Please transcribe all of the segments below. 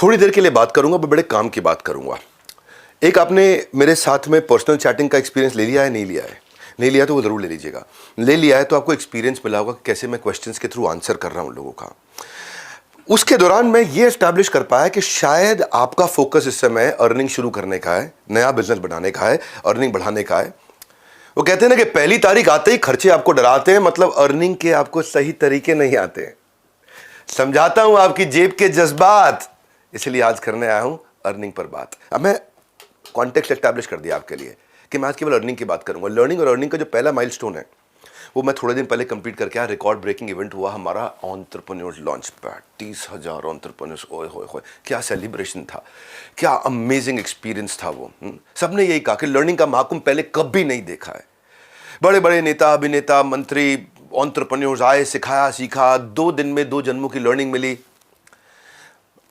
थोड़ी देर के लिए बात करूंगा, बड़े काम की बात करूंगा। एक आपने मेरे साथ में पर्सनल चैटिंग का एक्सपीरियंस ले लिया है, नहीं लिया है? नहीं लिया तो वो ज़रूर ले लीजिएगा। ले लिया है तो आपको एक्सपीरियंस मिला होगा कैसे मैं क्वेश्चंस के थ्रू आंसर कर रहा हूं लोगों का। उसके दौरान मैं ये एस्टैब्लिश कर पाया कि शायद आपका फोकस इस समय अर्निंग शुरू करने का है, नया बिजनेस बनाने का है, अर्निंग बढ़ाने का है। वो कहते हैं ना कि पहली तारीख आते ही खर्चे आपको डराते हैं, मतलब अर्निंग के आपको सही तरीके नहीं आते हैं। समझाता हूं आपकी जेब के जज्बात, इसलिए आज करने आया हूं अर्निंग पर बात। अब मैं कॉन्टेक्स्ट एस्टैब्लिश कर दिया आपके लिए कि मैं आज केवल अर्निंग की बात करूंगा। लर्निंग और अर्निंग का जो पहला माइलस्टोन है वो मैं थोड़े दिन पहले कंप्लीट करके आया। रिकॉर्ड ब्रेकिंग इवेंट हुआ हमारा एंटरप्रेन्योर्स लॉन्च पैड। 30,000 एंटरप्रेन्योर्स, ओए होए होए, क्या सेलिब्रेशन था, क्या अमेजिंग एक्सपीरियंस था वो। सबने यही कहा कि लर्निंग का महाकुंभ पहले कभी नहीं देखा है। बड़े बड़े नेता, अभिनेता, मंत्री, एंटरप्रेन्योर्स आए, सिखाया, सीखा। 2 दिन में 2 जन्मों की लर्निंग मिली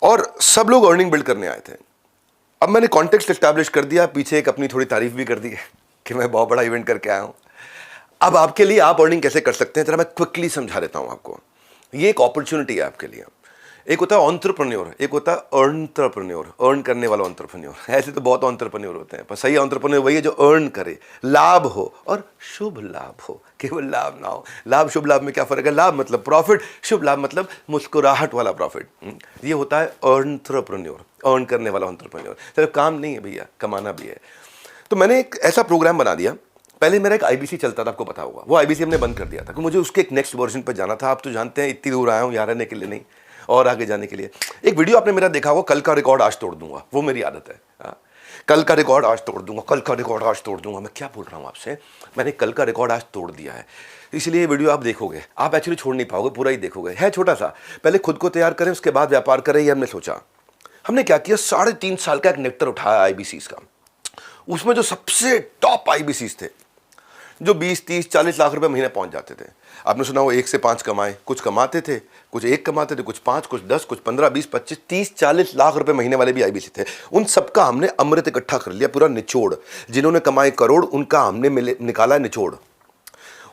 और सब लोग अर्निंग बिल्ड करने आए थे। अब मैंने कॉन्टेक्स्ट एस्टैब्लिश कर दिया, पीछे एक अपनी थोड़ी तारीफ भी कर दी है कि मैं बहुत बड़ा इवेंट करके आया हूं। अब आपके लिए आप अर्निंग कैसे कर सकते हैं जरा मैं क्विकली समझा देता हूं आपको। ये एक अपॉर्चुनिटी है आपके लिए। एक होता है एंटरप्रेन्योर, एक होता है एंटरप्रेन्योर, अर्न करने वाला एंटरप्रेन्योर। ऐसे तो बहुत एंटरप्रेन्योर होते हैं, पर सही एंटरप्रेन्योर वही है जो अर्न करे, लाभ हो और शुभ लाभ हो, केवल लाभ ना हो। लाभ शुभ लाभ में क्या फर्क है? लाभ मतलब प्रॉफिट, शुभ लाभ मतलब मुस्कुराहट वाला प्रॉफिट। ये होता है एंटरप्रेन्योर, अर्न करने वाला एंटरप्रेन्योर। सिर्फ काम नहीं है भैया, कमाना भी है। तो मैंने एक ऐसा प्रोग्राम बना दिया। पहले मेरा एक आईबीसी चलता था, आपको पता होगा। वो आईबीसी हमने बंद कर दिया था क्योंकि मुझे उसके एक नेक्स्ट वर्जन पर जाना था। आप तो जानते हैं इतनी दूर आया हूं यहाँ रहने के लिए नहीं, और आगे जाने के लिए। एक वीडियो आपने मेरा देखा होगा, कल का रिकॉर्ड आज तोड़ दूंगा। वो मेरी आदत है, कल का रिकॉर्ड आज तोड़ दूंगा, कल का रिकॉर्ड आज तोड़ दूंगा। मैं क्या बोल रहा हूँ आपसे, मैंने कल का रिकॉर्ड आज तोड़ दिया है। इसलिए वीडियो आप देखोगे, आप एक्चुअली छोड़ नहीं पाओगे, पूरा ही देखोगे। है छोटा सा, पहले खुद को तैयार करें, उसके बाद व्यापार करें, ये हमने सोचा। हमने क्या किया, 3.5 साल का एक नेक्टर उठाया आईबीसीज का। उसमें जो सबसे टॉप आईबीसीज थे, जो 20, 30, 40 लाख रुपए महीने पहुंच जाते थे। आपने सुना वो 1 से 5 कमाए, कुछ कमाते थे, कुछ 1 कमाते थे, कुछ 5, कुछ 10, कुछ 15, 20, 25, 30, 40 लाख रुपए महीने वाले भी आईबीसी थे। उन सबका हमने अमृत इकट्ठा कर लिया, पूरा निचोड़। जिन्होंने कमाए करोड़, उनका हमने निकाला निचोड़।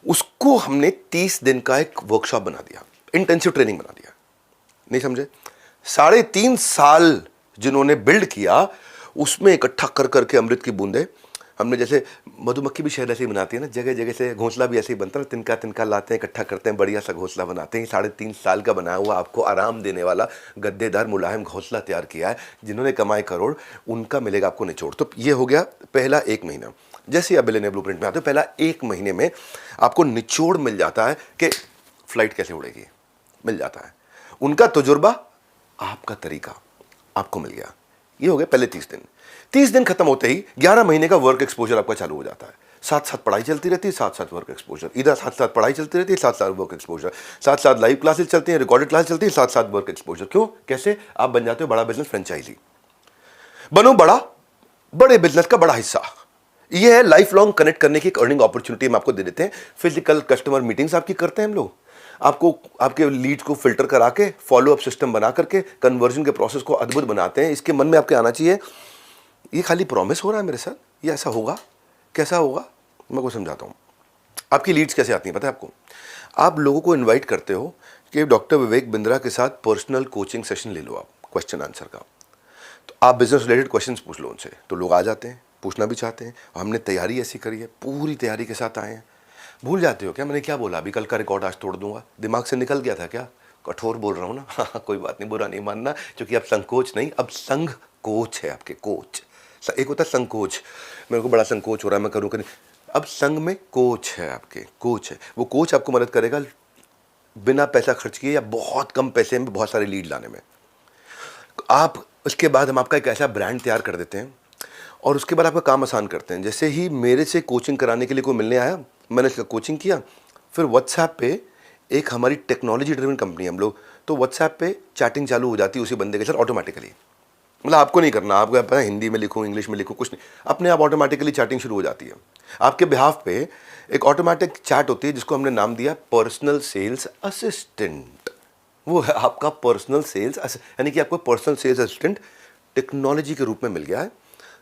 उसको हमने 30 दिन का एक वर्कशॉप बना दिया, इंटेंसिव ट्रेनिंग बना दिया। नहीं समझे? 3.5 साल जिन्होंने बिल्ड किया, उसमें इकट्ठा कर करके अमृत की बूंदें हमने, जैसे मधुमक्खी भी शहद ऐसे ही बनाती है ना, जगह जगह से घोंसला भी ऐसे ही बनता है, तिनका तिनका लाते हैं, इकट्ठा करते हैं, बढ़िया सा घोंसला बनाते हैं। 3.5 साल का बनाया हुआ आपको आराम देने वाला गद्देदार मुलायम घोंसला तैयार किया है। जिन्होंने कमाए करोड़, उनका मिलेगा आपको निचोड़। तो ये हो गया पहला 1 महीना। जैसे ही आप बिलियनियर ब्लूप्रिंट में आते हो, पहला 1 महीने में आपको निचोड़ मिल जाता है कि फ्लाइट कैसे उड़ेगी, मिल जाता है। उनका तजुर्बा, आपका तरीका आपको मिल गया। ये हो गया पहले 30 दिन। 30 दिन खत्म होते ही 11 महीने का वर्क एक्सपोजर आपका चालू हो जाता है। साथ साथ पढ़ाई चलती रहती है, साथ साथ वर्क एक्सपोजर। इधर साथ साथ पढ़ाई चलती रहती है, साथ साथ वर्क एक्सपोजर। साथ साथ लाइव क्लासेस चलती हैं, रिकॉर्डेड क्लास चलती है, साथ साथ वर्क एक्सपोजर। क्यों? कैसे? आप बन जाते हो बड़ा बिजनेस फ्रेंचाइजी। बनो बड़ा, बड़े बिजनेस का बड़ा हिस्सा। यह है लाइफ लॉन्ग कनेक्ट करने की एक अर्निंग अपॉर्चुनिटी हम आपको दे देते हैं। फिजिकल कस्टमर मीटिंग्स आपकी करते हैं हम लोग। आपको आपके लीड्स को फिल्टर करा के, फॉलो अप सिस्टम बना करके कन्वर्जन के प्रोसेस को अद्भुत बनाते हैं। इसके मन में आपके आना चाहिए, ये खाली प्रॉमिस हो रहा है मेरे साथ, ये ऐसा होगा, कैसा होगा? मैं को समझाता हूँ। आपकी लीड्स कैसे आती हैं पता है आपको? आप लोगों को इनवाइट करते हो कि डॉक्टर विवेक बिंद्रा के साथ पर्सनल कोचिंग सेशन ले लो आप, क्वेश्चन आंसर का। तो आप बिजनेस रिलेटेड क्वेश्चंस पूछ लो उनसे, तो लोग आ जाते हैं, पूछना भी चाहते हैं। हमने तैयारी ऐसी करी है, पूरी तैयारी के साथ आए हैं। भूल जाते हो क्या मैंने क्या बोला? अभी कल का रिकॉर्ड आज तोड़ दूंगा, दिमाग से निकल गया था क्या? कठोर बोल रहा हूँ ना? हाँ, कोई बात नहीं, बुरा नहीं मानना, क्योंकि अब संकोच नहीं, अब संघ कोच है आपके, कोच। एक होता है संकोच, मेरे को बड़ा संकोच हो रहा है, मैं करूँ कि नहीं। अब संघ में कोच है आपके, कोच है। वो कोच आपको मदद करेगा बिना पैसा खर्च किए या बहुत कम पैसे में बहुत सारे लीड लाने में। आप उसके बाद हम आपका एक ऐसा ब्रांड तैयार कर देते हैं और उसके बाद आपका काम आसान करते हैं। जैसे ही मेरे से कोचिंग कराने के लिए कोई मिलने आया, मैंने इसका कोचिंग किया, फिर व्हाट्सएप पे एक हमारी टेक्नोलॉजी ड्रिवन कंपनी है हम लोग, तो व्हाट्सएप पे चैटिंग चालू हो जाती है उसी बंदे के साथ ऑटोमेटिकली। मतलब आपको नहीं करना, आपको पता है हिंदी में लिखूँ, इंग्लिश में लिखूँ, कुछ नहीं, अपने आप ऑटोमेटिकली चैटिंग शुरू हो जाती है। आपके बिहाफ पे एक ऑटोमेटिक चैट होती है जिसको हमने नाम दिया पर्सनल सेल्स असिस्टेंट। वो है आपका पर्सनल सेल्स, यानी कि आपको पर्सनल सेल्स असिस्टेंट टेक्नोलॉजी के रूप में मिल गया है,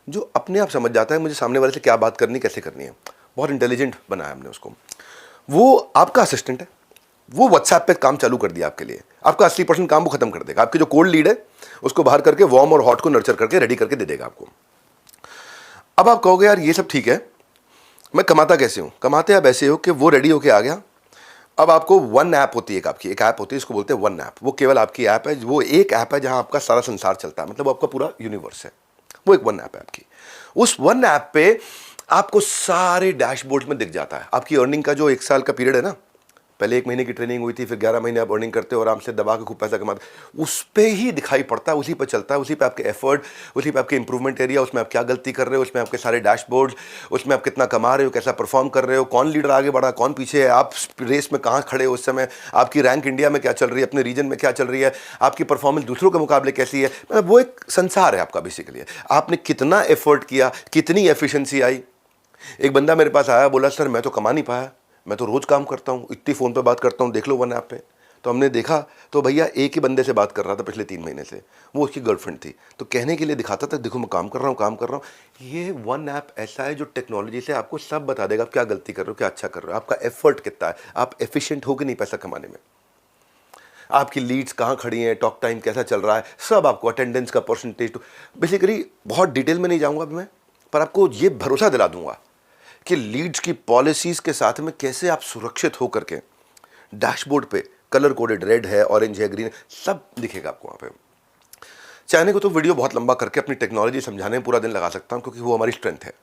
जो अपने आप समझ जाता है मुझे सामने वाले से क्या बात करनी, कैसे करनी है। बहुत इंटेलिजेंट बनाया हमने उसको। वो आपका असिस्टेंट है, वो व्हाट्सएप पे काम चालू कर दिया आपके लिए। आपका 80% काम वो खत्म कर देगा। आपकी जो कोल्ड लीड है उसको बाहर करके वार्म और हॉट को नर्चर करके रेडी करके दे देगा आपको। अब आप कहोगे यार ये सब ठीक है, मैं कमाता कैसे हूँ? कमाते आप ऐसे हो कि वो रेडी होके आ गया, अब आपको वन ऐप होती है, एक ऐप होती है, इसको बोलते हैं वन ऐप। वो केवल आपकी ऐप है, वो एक ऐप है जहां आपका सारा संसार चलता है, मतलब वो आपका पूरा यूनिवर्स है, वो एक वन ऐप है आपकी। उस वन ऐप पे आपको सारे डैशबोर्ड में दिख जाता है आपकी अर्निंग का जो 1 साल का पीरियड है ना, पहले 1 महीने की ट्रेनिंग हुई थी, फिर 11 महीने आप अर्निंग करते हो आराम से दबा के खूब पैसा कमाते, उस पे ही दिखाई पड़ता है, उसी पे चलता है, उसी पे आपके एफर्ट, उसी पे आपके इंप्रूवमेंट एरिया, उसमें आप क्या गलती कर रहे हो, उसमें आपके सारे डैशबोर्ड, उसमें आप कितना कमा रहे हो, कैसा परफॉर्म कर रहे हो, कौन लीडर आगे बढ़ा, कौन पीछे है, आप रेस में कहाँ खड़े हो उस समय, आपकी रैंक इंडिया में क्या चल रही है, अपने रीजन में क्या चल रही है, आपकी परफॉर्मेंस दूसरों के मुकाबले कैसी है, मतलब वो एक संसार है आपका बेसिकली। आपने कितना एफर्ट किया, कितनी एफिशिएंसी आई। एक बंदा मेरे पास आया, बोला सर मैं तो कमा नहीं पाया, मैं तो रोज़ काम करता हूँ, इतनी फ़ोन पे बात करता हूँ, देख लो वन ऐप पे। तो हमने देखा तो भैया एक ही बंदे से बात कर रहा था पिछले 3 महीने से, वो उसकी गर्लफ्रेंड थी। तो कहने के लिए दिखाता था देखो मैं काम कर रहा हूँ, काम कर रहा हूँ। ये वन ऐप ऐसा है जो टेक्नोलॉजी से आपको सब बता देगा, आप क्या गलती कर रहे हो, क्या अच्छा कर रहे हो, आपका एफर्ट कितना है, आप एफिशिएंट हो कि नहीं पैसा कमाने में, आपकी लीड्स कहाँ खड़ी हैं, टॉक टाइम कैसा चल रहा है, सब आपको, अटेंडेंस का परसेंटेज। तो बेसिकली बहुत डिटेल में नहीं जाऊँगा अभी मैं, पर आपको ये भरोसा दिला दूंगा कि लीड्स की पॉलिसीज के साथ में कैसे आप सुरक्षित होकर के डैशबोर्ड पे कलर कोडेड, रेड है, ऑरेंज है, ग्रीन है, सब दिखेगा आपको वहाँ पे। चाहने को तो वीडियो बहुत लंबा करके अपनी टेक्नोलॉजी समझाने में पूरा दिन लगा सकता हूँ, क्योंकि वो हमारी स्ट्रेंथ है।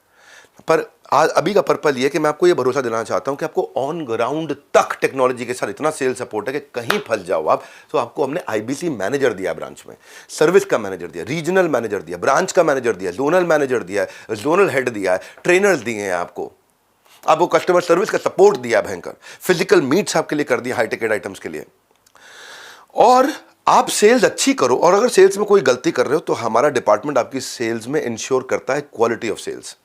पर आज अभी का पर्पल ये है कि मैं आपको ये भरोसा दिलाना चाहता हूँ कि आपको ऑन ग्राउंड तक टेक्नोलॉजी के साथ इतना सेल सपोर्ट है कि कहीं फंस जाओ आप तो आपको हमने आईबीसी मैनेजर दिया, ब्रांच में सर्विस का मैनेजर दिया, रीजनल मैनेजर दिया, ब्रांच का मैनेजर दिया, जोनल मैनेजर दिया है, जोनल हेड दिया है, ट्रेनर्स दिए हैं आपको कस्टमर सर्विस का सपोर्ट दिया भयंकर, फिजिकल मीट्स आपके लिए कर दिया हाई टिकट आइटम्स के लिए। और आप सेल्स अच्छी करो, और अगर सेल्स में कोई गलती कर रहे हो तो हमारा डिपार्टमेंट आपकी सेल्स में इंश्योर करता है क्वालिटी ऑफ सेल्स,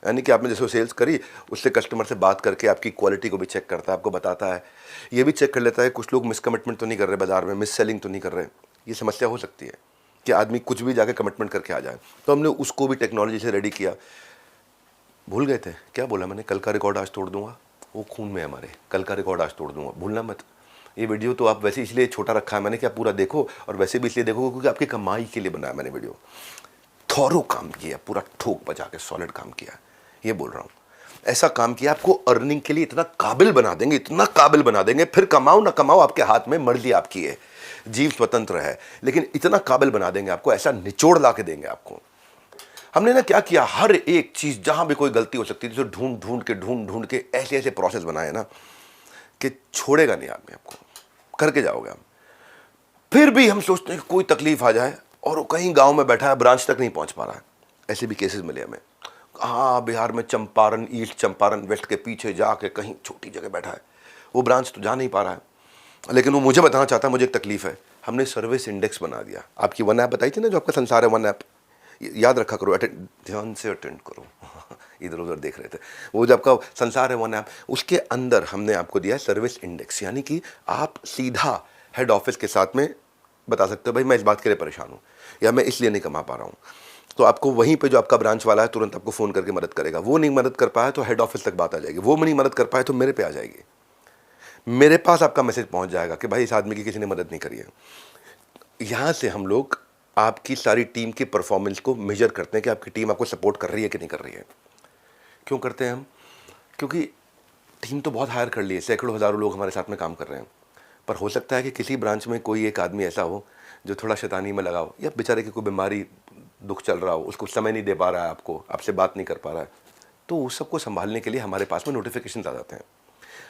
यानी कि आपने जैसे सेल्स करी उससे कस्टमर से बात करके आपकी क्वालिटी को भी चेक करता है, आपको बताता है, ये भी चेक कर लेता है कुछ लोग मिस कमिटमेंट तो नहीं कर रहे बाजार में, मिस सेलिंग तो नहीं कर रहे। ये समस्या हो सकती है कि आदमी कुछ भी जाके कमिटमेंट करके आ जाए, तो हमने उसको भी टेक्नोलॉजी से रेडी किया। भूल गए थे क्या बोला मैंने, कल का रिकॉर्ड आज तोड़ दूंगा, वो खून में हमारे, कल का रिकॉर्ड आज तोड़ दूंगा, भूलना मत। ये वीडियो तो आप वैसे इसलिए छोटा रखा है मैंने कि आप पूरा देखो, और वैसे भी इसलिए देखो क्योंकि आपकी कमाई के लिए बनाया मैंने वीडियो। थॉरो काम किया, पूरा ठोक बजा के सॉलिड काम किया, ये बोल रहा हूँ। ऐसा काम किया आपको अर्निंग के लिए इतना काबिल बना देंगे, इतना काबिल बना देंगे, फिर कमाओ ना कमाओ आपके हाथ में, मर्जी आपकी है, जीव स्वतंत्र है, लेकिन इतना काबिल बना देंगे आपको, ऐसा निचोड़ ला के देंगे आपको। हमने ना क्या किया, हर एक चीज़ जहाँ भी कोई गलती हो सकती थी तो ढूंढ ढूंढ के ऐसे ऐसे प्रोसेस बनाए ना कि छोड़ेगा नहीं आदमी, आपको करके जाओगे हम। फिर भी हम सोचते हैं कि कोई तकलीफ आ जाए और वो कहीं गांव में बैठा है, ब्रांच तक नहीं पहुंच पा रहा है, ऐसे भी केसेस मिले हमें। हाँ, बिहार में चंपारण, ईस्ट चंपारण, वेस्ट के पीछे जाके कहीं छोटी जगह बैठा है, वो ब्रांच तो जा नहीं पा रहा है, लेकिन वो मुझे बताना चाहता है मुझे एक तकलीफ है। हमने सर्विस इंडेक्स बना दिया। आपकी वन ऐप बताई थी ना जो आपका संसार है, वन ऐप याद रखा करो, ध्यान से अटेंड करो इधर उधर देख रहे थे, वो जो आपका संसार है वन ऐप, उसके अंदर हमने आपको दिया है सर्विस इंडेक्स, यानी कि आप सीधा हेड ऑफिस के साथ में बता सकते हो भाई मैं इस बात के लिए परेशान हूँ या मैं इसलिए नहीं कमा पा रहा हूँ, तो आपको वहीं पे जो आपका ब्रांच वाला है तुरंत आपको फ़ोन करके मदद करेगा। वो नहीं मदद कर पाया तो हेड ऑफिस तक बात आ जाएगी, वो नहीं मदद कर पाए तो मेरे पे आ जाएगी, मेरे पास आपका मैसेज पहुंच जाएगा कि भाई इस आदमी की किसी ने मदद नहीं करी है। यहाँ से हम लोग आपकी सारी टीम की परफॉर्मेंस को मेजर करते हैं कि आपकी टीम आपको सपोर्ट कर रही है कि नहीं कर रही है। क्यों करते हैं हम? क्योंकि टीम तो बहुत हायर कर ली है, सैकड़ों हज़ारों लोग हमारे साथ में काम कर रहे हैं, पर हो सकता है कि किसी ब्रांच में कोई एक आदमी ऐसा हो जो थोड़ा शैतानी में लगा हो, या बेचारे की कोई बीमारी दुख चल रहा हो, उसको समय नहीं दे पा रहा है, आपसे बात नहीं कर पा रहा है, तो उस सबको संभालने के लिए हमारे पास में नोटिफिकेशन आ जाते हैं।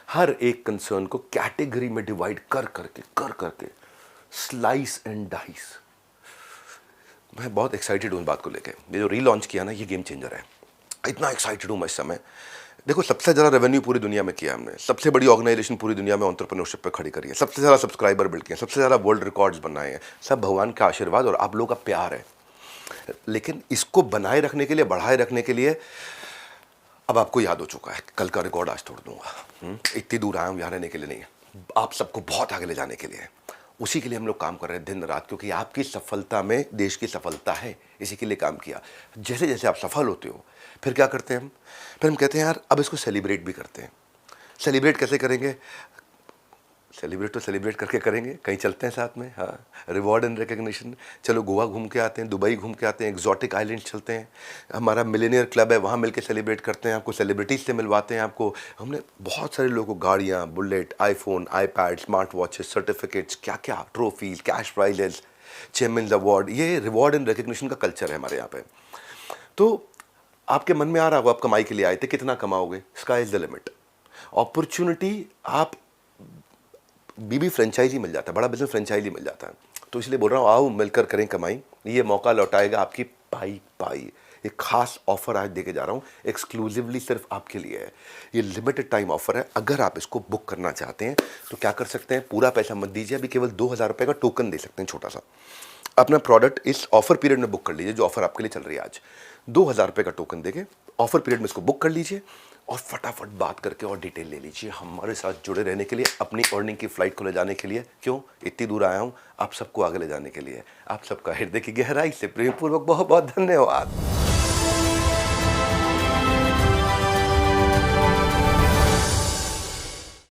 हर एक कंसर्न को कैटेगरी में डिवाइड कर करके स्लाइस एंड डाइस। मैं बहुत एक्साइटेड हूँ इस बात को लेके, ये जो रीलॉन्च किया ना ये गेम चेंजर है, इतना एक्साइटेड हूँ मैं इस समय। देखो सबसे ज़्यादा रेवेन्यू पूरी दुनिया में किया हमने, सबसे बड़ी ऑर्गेनाइजेशन पूरी दुनिया में एंटरप्रेन्योरशिप पे खड़ी करी है, सबसे ज़्यादा सब्सक्राइबर बिल्ड किए, सबसे ज़्यादा वर्ल्ड रिकॉर्ड्स बनाए हैं, सब भगवान का आशीर्वाद और आप लोगों का प्यार है। लेकिन इसको बनाए रखने के लिए, बढ़ाए रखने के लिए अब आपको याद हो चुका है, कल का रिकॉर्ड आज तोड़ दूंगा। इतनी दूर आया हूँ यहाँ रहने के लिए नहीं, आप सबको बहुत आगे ले जाने के लिए, उसी के लिए हम लोग काम कर रहे हैं दिन रात, क्योंकि आपकी सफलता में देश की सफलता है, इसी के लिए काम किया। जैसे जैसे आप सफल होते हो फिर क्या करते हैं हम, फिर हम कहते हैं यार अब इसको सेलिब्रेट भी करते हैं। सेलिब्रेट कैसे करेंगे? सेलिब्रेट तो सेलिब्रेट करके करेंगे, कहीं चलते हैं साथ में। हाँ, रिवॉर्ड एंड रिकग्निशन, चलो गोवा घूम के आते हैं, दुबई घूम के आते हैं, एक्जॉटिक आइलैंड चलते हैं, हमारा मिलेनियर क्लब है वहाँ मिल के सेलिब्रेट करते हैं, आपको सेलिब्रिटीज से मिलवाते हैं। आपको हमने बहुत सारे लोगों को गाड़ियाँ, bullet, iPhone, iPad, smart watches, certificates, क्या क्या, trophies, cash prices, chairman award, ये रिवॉर्ड एंड रिकग्निशन का कल्चर है हमारे यहाँ पे। तो आपके मन में आ रहा होगा, आप कमाई के लिए आए थे, कितना कमाओगे? Sky is the limit. Opportunity, आप बीबी फ्रेंचाइजी मिल जाता है, बड़ा बिजनेस फ्रेंचाइजी मिल जाता है। तो इसलिए बोल रहा हूँ, आओ मिलकर करें कमाई, ये मौका लौटाएगा आपकी पाई पाई। एक खास ऑफर आज देके जा रहा हूँ, एक्सक्लूसिवली सिर्फ आपके लिए है। ये लिमिटेड टाइम ऑफर है, अगर आप इसको बुक करना चाहते हैं तो क्या कर सकते हैं, पूरा पैसा मत दीजिए, अभी केवल 2000 रुपये का टोकन दे सकते हैं छोटा सा। अपना प्रोडक्ट इस ऑफर पीरियड में बुक कर लीजिए, जो ऑफर आपके लिए चल रही है आज। 2000 रुपये का टोकन देके ऑफर पीरियड में इसको बुक कर लीजिए और फटाफट बात करके और डिटेल ले लीजिए। हमारे साथ जुड़े रहने के लिए, अपनी अर्निंग की फ्लाइट को ले जाने के लिए, क्यों इतनी दूर आया हूँ, आप सबको आगे ले जाने के लिए। आप सबका हृदय की गहराई से प्रेमपूर्वक बहुत बहुत धन्यवाद।